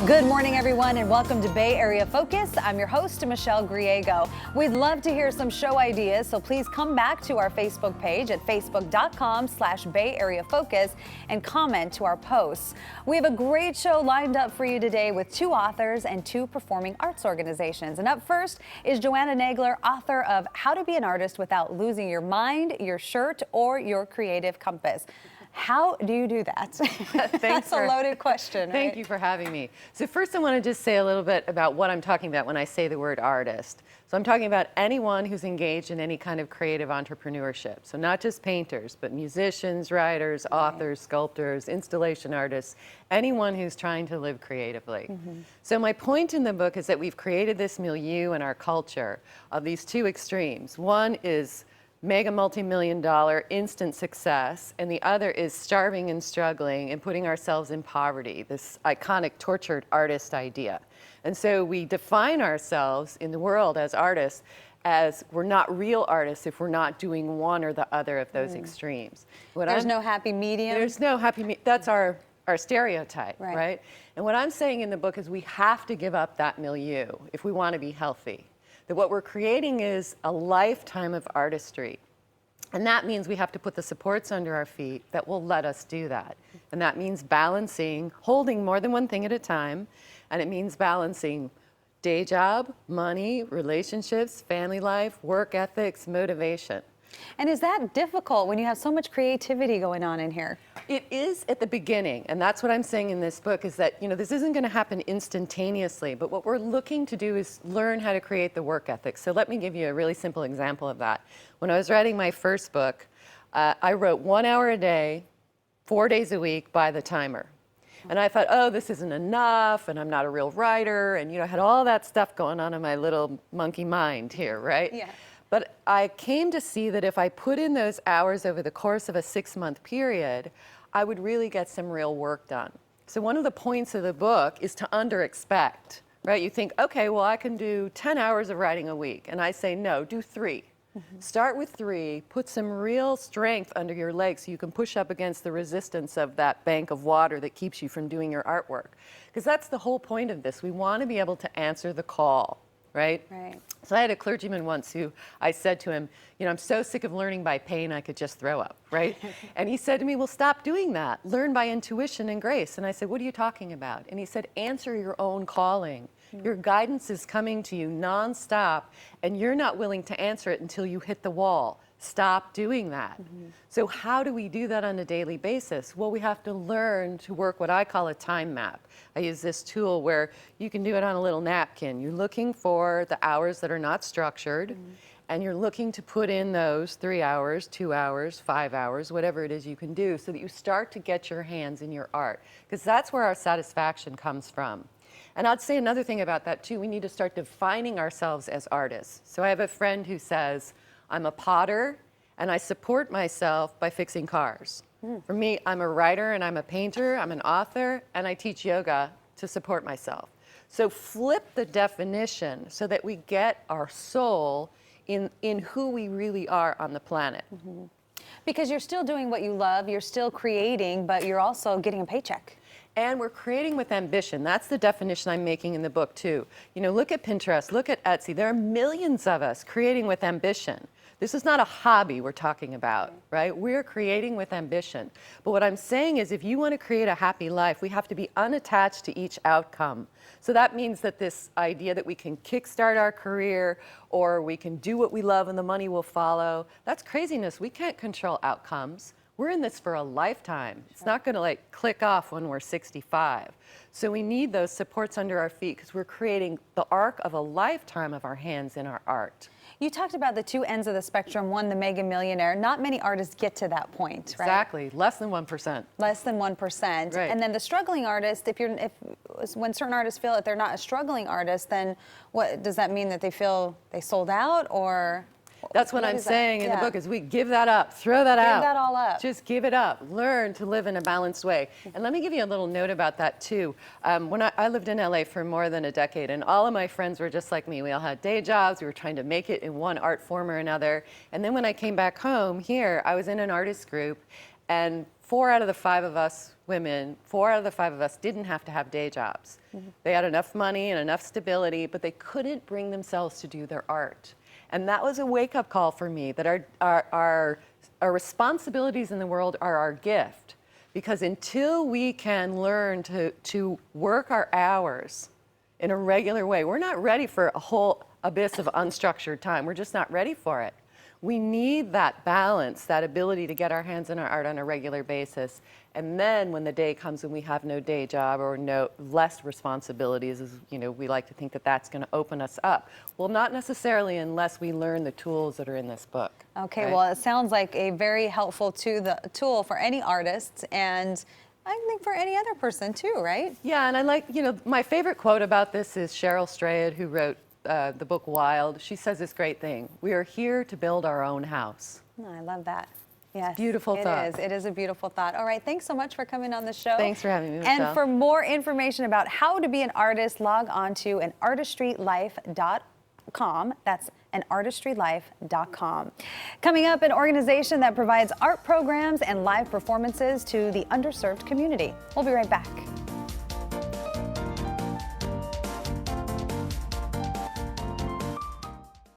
Good morning, everyone, and welcome to Bay Area Focus. I'm your host, Michelle Griego. We'd love to hear some show ideas, so please come back to our Facebook page at facebook.com/Bay Area Focus and comment to our posts. We have a great show lined up for you today with two authors and two performing arts organizations. And up first is Joanna Nagler, author of How to Be an Artist Without Losing Your Mind, Your Shirt, or Your Creative Compass. How do you do that? That's a loaded question. Thank you for having me. So first I want to just say a little bit about what I'm talking about when I say the word artist. So I'm talking about anyone who's engaged in any kind of creative entrepreneurship. So not just painters, but musicians, writers, authors, sculptors, installation artists, anyone who's trying to live creatively. So my point in the book is that we've created this milieu in our culture of these two extremes. One is mega multi-million-dollar instant success, and the other is starving and struggling and putting ourselves in poverty, this iconic tortured artist idea. And so we define ourselves in the world as artists as we're not real artists if we're not doing one or the other of those extremes. There's no happy medium? There's no happy that's our stereotype, right? And what I'm saying in the book is we have to give up that milieu if we want to be healthy. That what we're creating is a lifetime of artistry. And that means we have to put the supports under our feet that will let us do that. And that means balancing, holding more than one thing at a time. And it means balancing day job, money, relationships, family life, work ethics, motivation. And is that difficult when you have so much creativity going on in here? It is at the beginning, and that's what I'm saying in this book is that, this isn't going to happen instantaneously, but what we're looking to do is learn how to create the work ethic. So let me give you a really simple example of that. When I was writing my first book, I wrote 1 hour a day, 4 days a week by the timer. And I thought, oh, this isn't enough, and I'm not a real writer, and I had all that stuff going on in my little monkey mind here, right? Yeah. But I came to see that if I put in those hours over the course of a 6-month period, I would really get some real work done. So one of the points of the book is to under-expect, right? You think, okay, well, I can do 10 hours of writing a week. And I say, no, do 3. Start with 3, put some real strength under your legs so you can push up against the resistance of that bank of water that keeps you from doing your artwork. Because that's the whole point of this. We want to be able to answer the call. Right? So I had a clergyman once who I said to him, I'm so sick of learning by pain, I could just throw up, right? And he said to me, well, stop doing that. Learn by intuition and grace. And I said, what are you talking about? And he said, answer your own calling. Your guidance is coming to you nonstop, and you're not willing to answer it until you hit the wall. Stop doing that. So how do we do that on a daily basis? Well, we have to learn to work what I call a time map. I use this tool where you can do it on a little napkin. You're looking for the hours that are not structured, and you're looking to put in those 3 hours, 2 hours, 5 hours, whatever it is you can do, so that you start to get your hands in your art, because that's where our satisfaction comes from. And I'd say another thing about that too, we need to start defining ourselves as artists. So I have a friend who says, I'm a potter, and I support myself by fixing cars. For me, I'm a writer, and I'm a painter, I'm an author, and I teach yoga to support myself. So flip the definition so that we get our soul in who we really are on the planet. Because you're still doing what you love, you're still creating, but you're also getting a paycheck. And we're creating with ambition. That's the definition I'm making in the book, too. Look at Pinterest, look at Etsy. There are millions of us creating with ambition. This is not a hobby we're talking about, right? We're creating with ambition. But what I'm saying is if you want to create a happy life, we have to be unattached to each outcome. So that means that this idea that we can kickstart our career or we can do what we love and the money will follow, that's craziness. We can't control outcomes. We're in this for a lifetime. It's not going to click off when we're 65. So we need those supports under our feet because we're creating the arc of a lifetime of our hands in our art. You talked about the two ends of the spectrum, one, the mega millionaire. Not many artists get to that point, right? Exactly, less than 1%. Less than 1%. Right. And then the struggling artist, when certain artists feel that they're not a struggling artist, then what does that mean, that they feel they sold out, or? That's what I'm saying in the book is we give that up, throw that out. Give that all up. Just give it up. Learn to live in a balanced way. And let me give you a little note about that too. When I lived in LA for more than a decade, and all of my friends were just like me. We all had day jobs. We were trying to make it in one art form or another. And then when I came back home here, I was in an artist group, and 4 out of the 5 of us women, 4 out of the 5 of us didn't have to have day jobs. They had enough money and enough stability, but they couldn't bring themselves to do their art. And that was a wake-up call for me, that our responsibilities in the world are our gift. Because until we can learn to work our hours in a regular way, we're not ready for a whole abyss of unstructured time. We're just not ready for it. We need that balance, that ability to get our hands in our art on a regular basis. And then when the day comes when we have no day job or less responsibilities, we like to think that that's going to open us up. Well, not necessarily unless we learn the tools that are in this book. Okay, right? well, it sounds like a very helpful tool for any artist, and I think for any other person too, right? Yeah, and I like, my favorite quote about this is Cheryl Strayed, who wrote the book Wild. She says this great thing: we are here to build our own house. Oh, I love that. Yes, Beautiful thought. It is. It is a beautiful thought. All right, thanks so much for coming on the show. Thanks for having me, Michelle. And for more information about how to be an artist, log on to anartistrylife.com. That's anartistrylife.com. Coming up, an organization that provides art programs and live performances to the underserved community. We'll be right back.